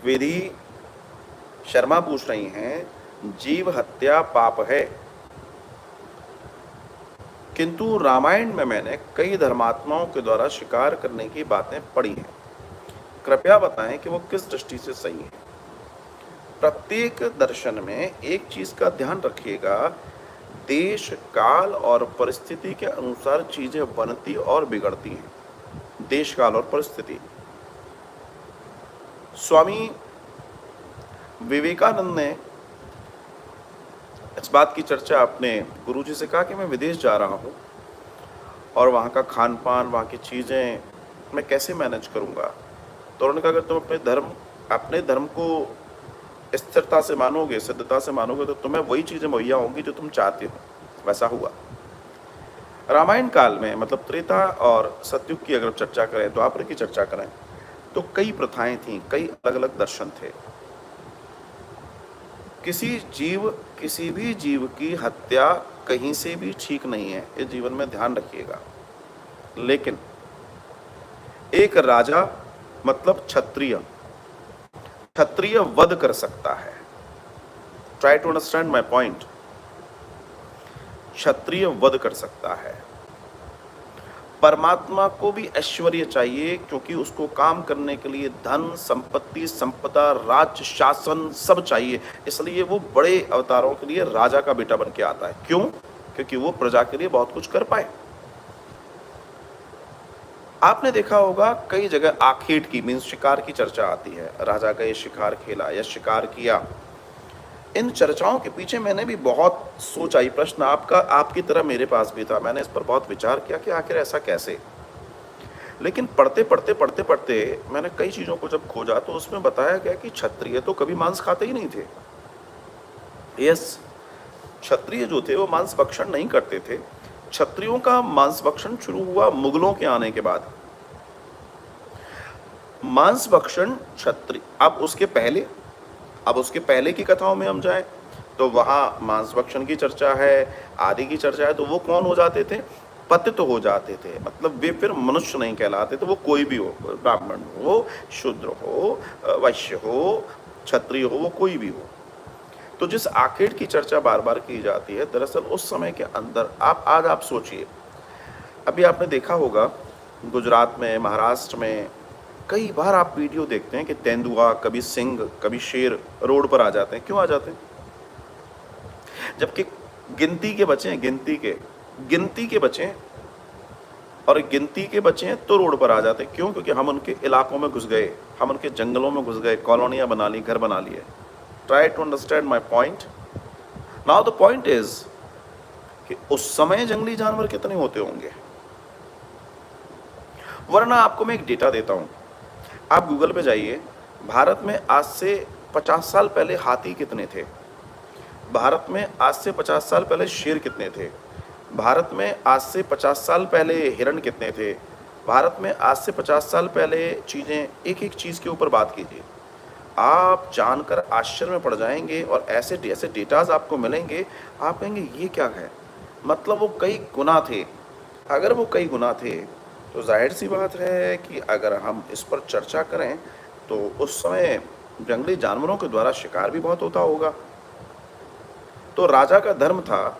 विधि शर्मा पूछ रही हैं, जीव हत्या पाप है, किंतु रामायण में मैंने कई धर्मात्माओं के द्वारा शिकार करने की बातें पढ़ी हैं। कृपया बताएं कि वो किस दृष्टि से सही है। प्रत्येक दर्शन में एक चीज का ध्यान रखिएगा, देश काल और परिस्थिति के अनुसार चीजें बनती और बिगड़ती हैं। देश काल और परिस्थिति। स्वामी विवेकानंद ने इस बात की चर्चा अपने गुरुजी से कहा कि मैं विदेश जा रहा हूँ और वहाँ का खान पान, वहाँ की चीज़ें मैं कैसे मैनेज करूँगा। तो उन्होंने कहा अगर तुम अपने धर्म को स्थिरता से मानोगे, सिद्धता से मानोगे, तो तुम्हें वही चीज़ें मुहैया होंगी जो तुम चाहते हो। वैसा हुआ। रामायण काल में, मतलब त्रेता और सतयुग की अगर चर्चा करें, द्वापर की चर्चा करें, तो कई प्रथाएं थीं, कई अलग अलग दर्शन थे। किसी भी जीव की हत्या कहीं से भी ठीक नहीं है, इस जीवन में ध्यान रखिएगा। लेकिन एक राजा, मतलब क्षत्रिय वध कर सकता है। Try to understand my point. क्षत्रिय वध कर सकता है। परमात्मा को भी ऐश्वर्य चाहिए, क्योंकि उसको काम करने के लिए धन, संपत्ति, संपदा, राज्य, शासन सब चाहिए। इसलिए वो बड़े अवतारों के लिए राजा का बेटा बन के आता है। क्यों? क्योंकि वो प्रजा के लिए बहुत कुछ कर पाए। आपने देखा होगा कई जगह आखेट की, मीन्स शिकार की चर्चा आती है। राजा गए, शिकार खेला या शिकार किया। इन चर्चाओं के पीछे मैंने भी बहुत सोच आई, प्रश्न आपकी तरह मेरे पास भी था। मैंने इस पर बहुत विचार किया कि आखिर ऐसा कैसे। लेकिन पढ़ते मैंने कई चीज़ों को जब खोजा तो उसमें बताया गया कि क्षत्रिय तो कभी मांस खाते ही नहीं थे। यस, क्षत्रिय जो थे वो मांस भक्षण नहीं करते थे। क्षत्रियों का मांस भक्षण शुरू हुआ मुगलों के आने के बाद। मांस भक्षण क्षत्रिय, अब उसके पहले की कथाओं में हम जाएं तो वहाँ मांस भक्षण की चर्चा है, आदि की चर्चा है। तो वो कौन हो जाते थे? पतित हो जाते थे, मतलब वे फिर मनुष्य नहीं कहलाते थे। वो कोई भी हो, ब्राह्मण हो, शूद्र हो, वैश्य हो, क्षत्रिय हो, वो कोई भी हो। तो जिस आखेट की चर्चा बार बार की जाती है, दरअसल उस समय के अंदर आज आप सोचिए, अभी आपने देखा होगा गुजरात में, महाराष्ट्र में कई बार आप वीडियो देखते हैं कि तेंदुआ, कभी सिंह, कभी शेर रोड पर आ जाते हैं। क्यों आ जाते हैं? जबकि गिनती के बचे हैं, गिनती के बचे हैं तो रोड पर आ जाते हैं। क्यों? क्योंकि हम उनके इलाकों में घुस गए, हम उनके जंगलों में घुस गए, कॉलोनियां बना ली, घर बना लिए। Try to understand my point. Now the point is कि उस समय जंगली जानवर कितने होते होंगे। वरना आपको मैं एक डेटा देता हूं, आप गूगल पे जाइए, भारत में आज से 50 साल पहले हाथी कितने थे, भारत में आज से 50 साल पहले शेर कितने थे, भारत में आज से 50 साल पहले हिरण कितने थे, भारत में आज से 50 साल पहले चीज़ें, एक एक चीज़ के ऊपर बात कीजिए। आप जानकर आश्चर्य में पड़ जाएंगे और ऐसे डेटाज आपको मिलेंगे, आप कहेंगे ये क्या है। मतलब वो कई गुना थे। अगर वो कई गुना थे तो जाहिर सी बात है कि अगर हम इस पर चर्चा करें तो उस समय जंगली जानवरों के द्वारा शिकार भी बहुत होता होगा। तो राजा का धर्म था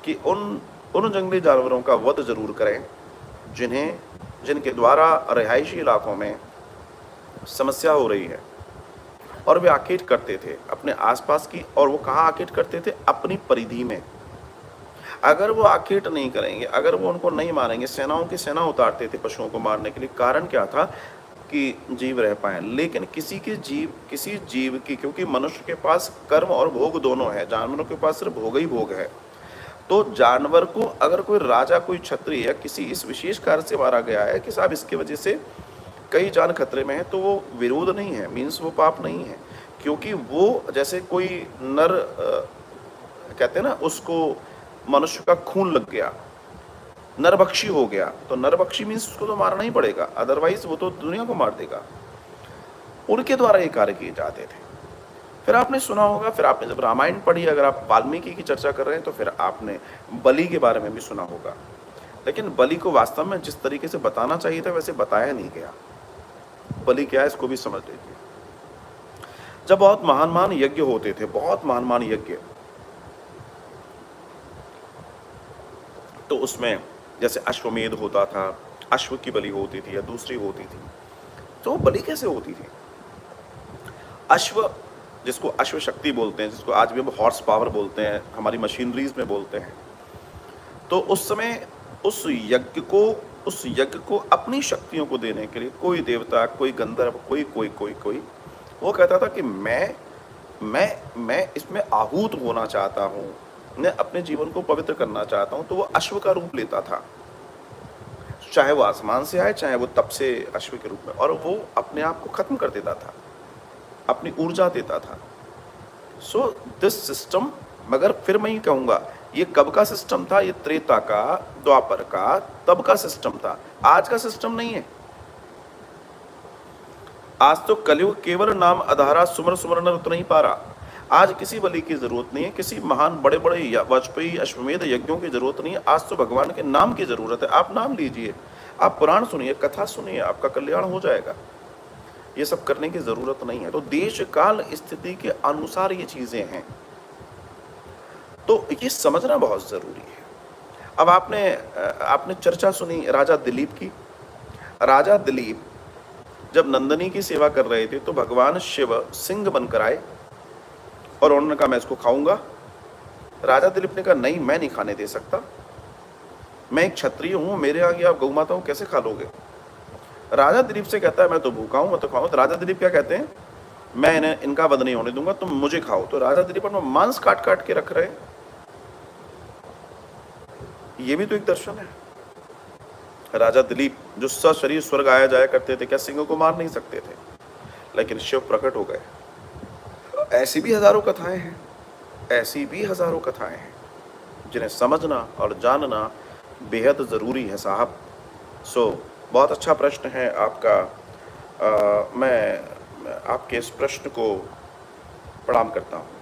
कि उन जंगली जानवरों का वध जरूर करें जिनके द्वारा रिहायशी इलाकों में समस्या हो रही है। और वे आखेट करते थे अपने आसपास की, और वो कहाँ आखेट करते थे? अपनी परिधि में। अगर वो आखेट नहीं करेंगे, अगर वो उनको नहीं मारेंगे, सेनाओं की सेना उतारते थे पशुओं को मारने के लिए। कारण क्या था? कि जीव रह पाए। लेकिन किसी जीव की, क्योंकि मनुष्य के पास कर्म और भोग दोनों है, जानवरों के पास सिर्फ भोग ही भोग है। तो जानवर को अगर कोई राजा, कोई क्षत्रिय या किसी इस विशेष कार्य से मारा गया है कि साहब इसकी वजह से कई जान खतरे में है, तो वो विरोध नहीं है, मीन्स वो पाप नहीं है। क्योंकि वो जैसे कोई नर कहते हैं ना, उसको मनुष्य का खून लग गया, नरभक्षी हो गया, तो नरभक्षी मीन्स उसको तो मारना ही पड़ेगा, अदरवाइज वो तो दुनिया को मार देगा। उनके द्वारा ये कार्य किए जाते थे। फिर आपने सुना होगा, फिर आपने जब रामायण पढ़ी, अगर आप वाल्मीकि की चर्चा कर रहे हैं, तो फिर आपने बलि के बारे में भी सुना होगा। लेकिन बलि को वास्तव में जिस तरीके से बताना चाहिए था वैसे बताया नहीं गया। बलि क्या है इसको भी समझ लीजिए। जब बहुत महान यज्ञ होते थे, बहुत महान यज्ञ, तो उसमें जैसे अश्वमेध होता था, अश्व की बलि होती थी या दूसरी होती थी। तो बलि कैसे होती थी? अश्व, जिसको अश्व शक्ति बोलते हैं, जिसको आज भी हम हॉर्स पावर बोलते हैं, हमारी मशीनरीज में बोलते हैं, तो उस समय उस यज्ञ को अपनी शक्तियों को देने के लिए कोई देवता, कोई गंधर्व, कोई वो कहता था कि मैं इसमें आहूत होना चाहता हूँ, मैं अपने जीवन को पवित्र करना चाहता हूँ। तो वो अश्व का रूप लेता था, चाहे वो आसमान से आए, चाहे वो तप से अश्व के रूप में, और वो अपने आप को खत्म कर देता था, अपनी ऊर्जा देता था। सो दिस सिस्टम, मगर फिर मैं ये कहूँगा, ये कब का सिस्टम था? ये त्रेता का, द्वापर का, तब का सिस्टम था, आज का सिस्टम नहीं है। आज तो कलयुग केवल नाम आधारा, सुमर सुमर नर उतर नहीं पा रहा। आज किसी बलि की जरूरत नहीं है, किसी महान बड़े बड़े वाजपेयी अश्वमेध यज्ञों की जरूरत नहीं है। आज तो भगवान के नाम की जरूरत है। आप नाम लीजिए, आप पुराण सुनिए, कथा सुनिए, आपका कल्याण हो जाएगा। ये सब करने की जरूरत नहीं है। तो देश काल स्थिति के अनुसार ये चीजें हैं, तो ये समझना बहुत जरूरी है। अब आपने चर्चा सुनी राजा दिलीप की। राजा दिलीप जब नंदनी की सेवा कर रहे थे तो भगवान शिव सिंह बनकर आए और उन्होंने कहा मैं इसको खाऊंगा। राजा दिलीप ने कहा नहीं, मैं नहीं खाने दे सकता, मैं एक क्षत्रिय हूं, मेरे आगे आप गौ माता को कैसे खा लोगे? राजा दिलीप से कहता है मैं तो भूखा हूं, मैं तो खाऊं। तो राजा दिलीप क्या कहते हैं? मैं इनका वध नहीं होने दूंगा, तुम मुझे खाओ। तो राजा दिलीप मांस काट काट के रख रहे, ये भी तो एक दर्शन है। राजा दिलीप जो सशरीर स्वर्ग आया जाया करते थे, क्या सिंह को मार नहीं सकते थे? लेकिन शिव प्रकट हो गए। ऐसी भी हजारों कथाएं हैं, ऐसी भी हजारों कथाएं हैं जिन्हें समझना और जानना बेहद जरूरी है साहब। सो बहुत अच्छा प्रश्न है आपका। मैं आपके इस प्रश्न को प्रणाम करता हूँ।